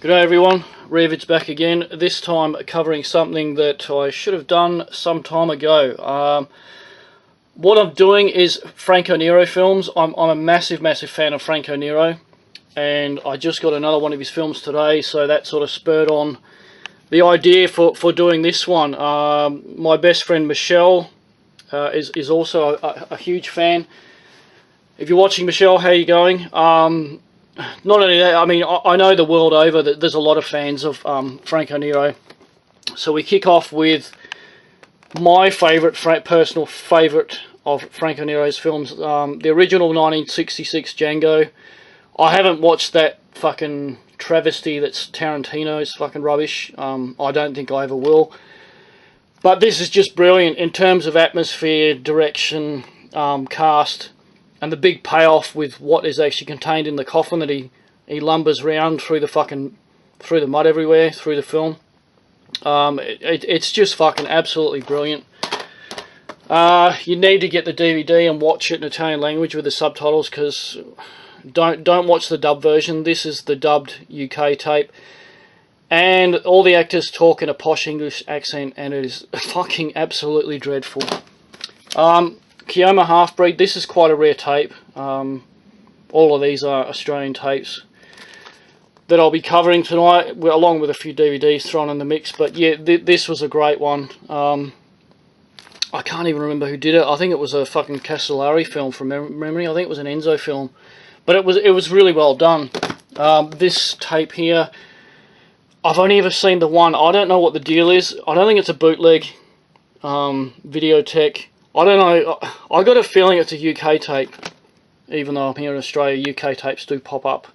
G'day everyone, Revid's back again, this time covering something that I should have done some time ago. What I'm doing is Franco Nero films. I'm a massive fan of Franco Nero, and I just got another one of his films today, so that sort of spurred on the idea for doing this one. My best friend Michelle is also a huge fan. If you're watching, Michelle, how are you going? Not only that, I mean, I know the world over that there's a lot of fans of Franco Nero. So we kick off with my personal favourite of Franco Nero's films, the original 1966 Django. I haven't watched that fucking travesty that's Tarantino's fucking rubbish. I don't think I ever will. But this is just brilliant in terms of atmosphere, direction, cast, and the big payoff with what is actually contained in the coffin that he lumbers round through the mud everywhere through the film. It's just fucking absolutely brilliant. You need to get the DVD and watch it in Italian language with the subtitles, because don't watch the dub version. This is the dubbed UK tape, and all the actors talk in a posh English accent, and it is fucking absolutely dreadful. Kioma Halfbreed, this is quite a rare tape. All of these are Australian tapes that I'll be covering tonight, along with a few DVDs thrown in the mix. But yeah, this was a great one. I can't even remember who did it. I think it was a fucking Castellari film from memory. I think it was an Enzo film, but it was really well done. This tape here, I've only ever seen the one. I don't know what the deal is. I don't think it's a bootleg videotech. I don't know, I got a feeling it's a UK tape, even though I'm here in Australia. UK tapes do pop up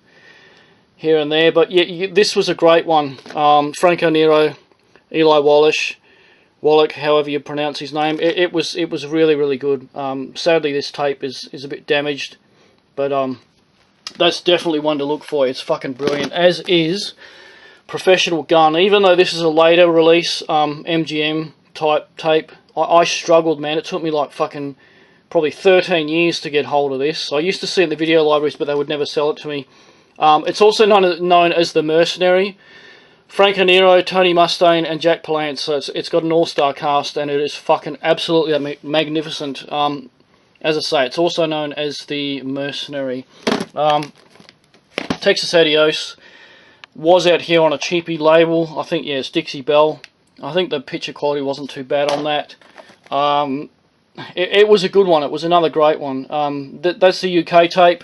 here and there, but yeah, this was a great one. Franco Nero, Eli Wallach, however you pronounce his name, it was really good. Sadly this tape is a bit damaged, but that's definitely one to look for. It's fucking brilliant, as is Professional Gun. Even though this is a later release, MGM type tape, I struggled, man. It took me like fucking probably 13 years to get hold of this. I used to see it in the video libraries, but they would never sell it to me. It's also known as The Mercenary. Franco Nero, Tony Mustaine, and Jack Palance. So it's got an all-star cast, and it is fucking absolutely magnificent. As I say, it's also known as The Mercenary. Texas Adios was out here on a cheapy label. I think, yeah, it's Dixie Bell. I think the picture quality wasn't too bad on that. It was a good one. It was another great one. That's the UK tape,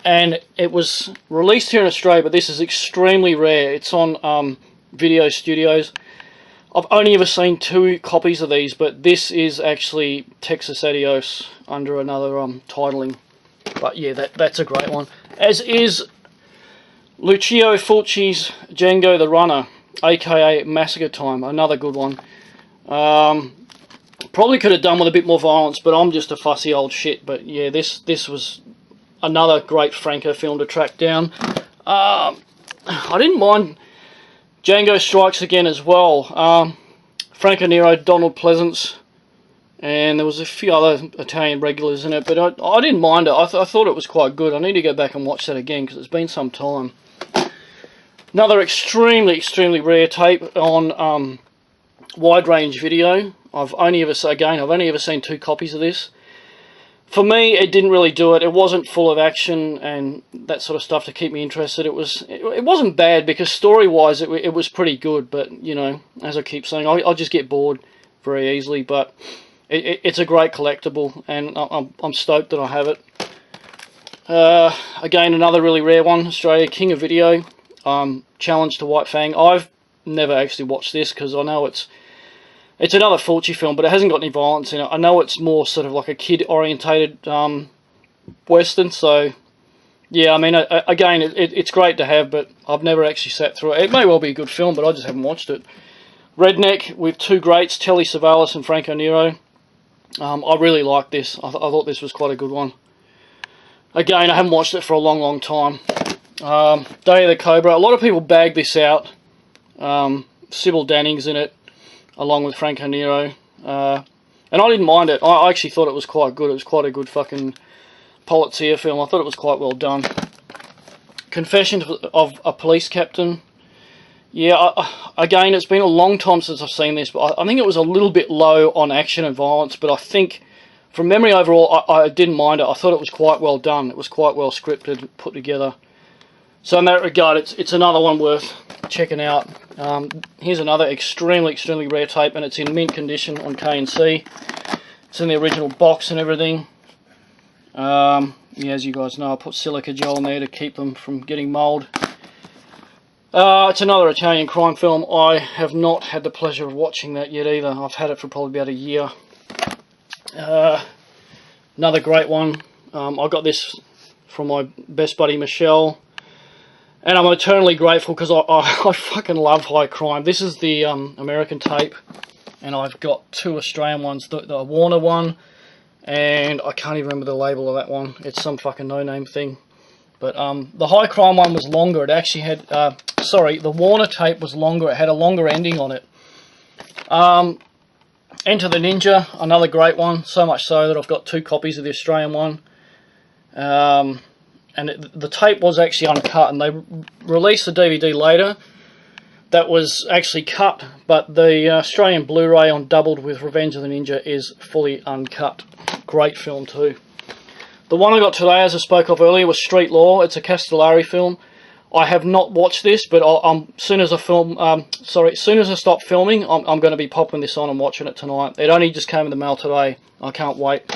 and it was released here in Australia, but this is extremely rare. It's on Video Studios. I've only ever seen 2 copies of these, but this is actually Texas Adios under another titling. But yeah, that's a great one. As is Lucio Fulci's Django the Runner, aka Massacre Time, another good one. Probably could have done with a bit more violence, but I'm just a fussy old shit. But yeah, this was another great Franco film to track down. I didn't mind Django Strikes again as well. Franco Nero, Donald Pleasance, and there was a few other Italian regulars in it, but I didn't mind it. I thought it was quite good. I need to go back and watch that again, because it's been some time. Another extremely rare tape on wide range video. I've only ever seen 2 copies of this. For me, it didn't really do it. It wasn't full of action and that sort of stuff to keep me interested. It wasn't bad, because story-wise it was pretty good. But you know, as I keep saying, I'll just get bored very easily. But it's a great collectible, and I'm stoked that I have it. Again, another really rare one, Australia, King of Video. Challenge to White Fang. I've never actually watched this, because I know it's another Fulci film, but it hasn't got any violence in it. I know it's more sort of like a kid-orientated western, so yeah, I mean, again, it's great to have, but I've never actually sat through it. It may well be a good film, but I just haven't watched it. Redneck, with 2 greats, Telly Savalas and Franco Nero. I really like this. I thought this was quite a good one. Again, I haven't watched it for a long time. Day of the Cobra. A lot of people bag this out. Sybil Danning's in it, along with Franco Nero. And I didn't mind it. I actually thought it was quite good. It was quite a good fucking polizia film. I thought it was quite well done. Confession of a Police Captain. Yeah, again, it's been a long time since I've seen this, but I think it was a little bit low on action and violence, but I think, from memory overall, I didn't mind it. I thought it was quite well done. It was quite well scripted, put together. So in that regard, it's another one worth checking out. Here's another extremely rare tape, and it's in mint condition on K&C. It's in the original box and everything. Yeah, as you guys know, I put silica gel in there to keep them from getting mould. It's another Italian crime film. I have not had the pleasure of watching that yet either. I've had it for probably about a year. Another great one. I got this from my best buddy Michelle, and I'm eternally grateful because I fucking love high crime. This is the American tape, and I've got 2 Australian ones, the Warner one, and I can't even remember the label of that one. It's some fucking no-name thing. But the high crime one was longer. It actually had, the Warner tape was longer. It had a longer ending on it. Enter the Ninja, another great one. So much so that I've got 2 copies of the Australian one. And the tape was actually uncut, and they released the DVD later. That was actually cut, but the Australian Blu-ray on doubled with Revenge of the Ninja is fully uncut. Great film too. The one I got today, as I spoke of earlier, was Street Law. It's a Castellari film. I have not watched this, but soon as I stop filming, I'm going to be popping this on and watching it tonight. It only just came in the mail today. I can't wait.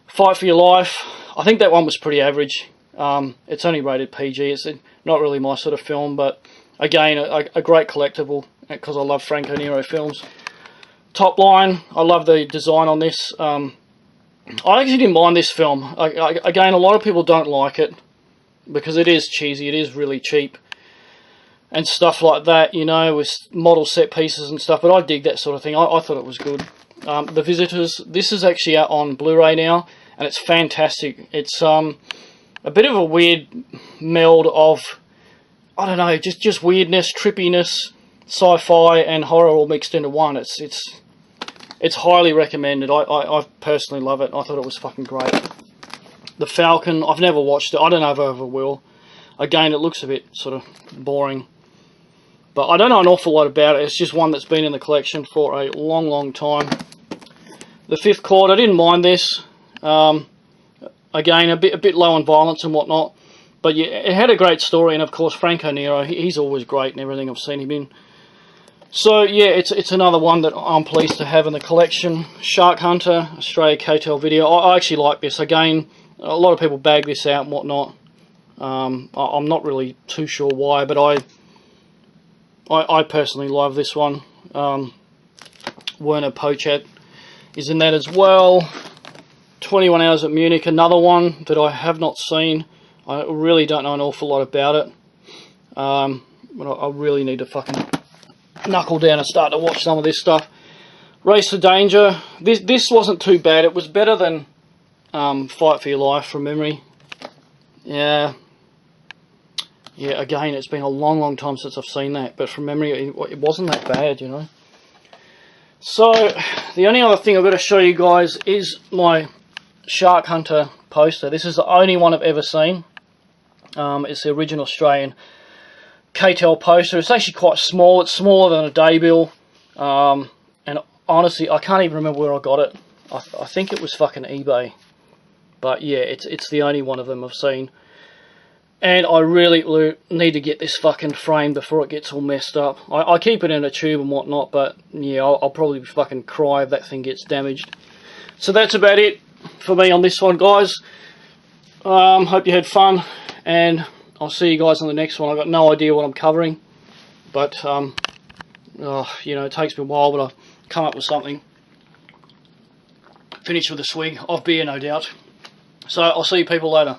Fight for Your Life. I think that one was pretty average. It's only rated PG. It's not really my sort of film, but again, a great collectible because I love Franco Nero films. Top Line. I love the design on this. I actually didn't mind this film. Again, a lot of people don't like it because it is cheesy. It is really cheap and stuff like that, you know, with model set pieces and stuff. But I dig that sort of thing. I thought it was good. The Visitors. This is actually out on Blu-ray now, and it's fantastic. It's a bit of a weird meld of, I don't know, just weirdness, trippiness, sci-fi, and horror all mixed into one. It's highly recommended. I personally love it. I thought it was fucking great. The Falcon, I've never watched it. I don't know if I ever will. Again, it looks a bit sort of boring. But I don't know an awful lot about it. It's just one that's been in the collection for a long time. The Fifth Chord, I didn't mind this. Again, a bit low on violence and whatnot. But yeah, it had a great story. And of course, Franco Nero, he's always great in everything I've seen him in. So yeah, it's another one that I'm pleased to have in the collection. Shark Hunter, Australia KTEL video. I actually like this. Again, a lot of people bag this out and whatnot. I'm not really too sure why, but I personally love this one. Werner Pochat is in that as well. 21 Hours at Munich, another one that I have not seen. I really don't know an awful lot about it. But I really need to fucking knuckle down and start to watch some of this stuff. Race to Danger. This wasn't too bad. It was better than Fight for Your Life from memory. Yeah, again, it's been a long time since I've seen that, but from memory it wasn't that bad, you know. So the only other thing I've got to show you guys is my Shark Hunter poster. This is the only one I've ever seen. It's the original Australian KTEL poster. It's actually quite small. It's smaller than a day bill. And honestly, I can't even remember where I got it. I think it was fucking eBay. But yeah, it's the only one of them I've seen. And I really need to get this fucking framed before it gets all messed up. I keep it in a tube and whatnot, but yeah, I'll probably fucking cry if that thing gets damaged. So that's about it for me on this one, guys. Hope you had fun, and I'll see you guys on the next one. I've got no idea what I'm covering, but you know, it takes me a while, but I've come up with something. Finish with a swig of beer, no doubt. So I'll see you people later.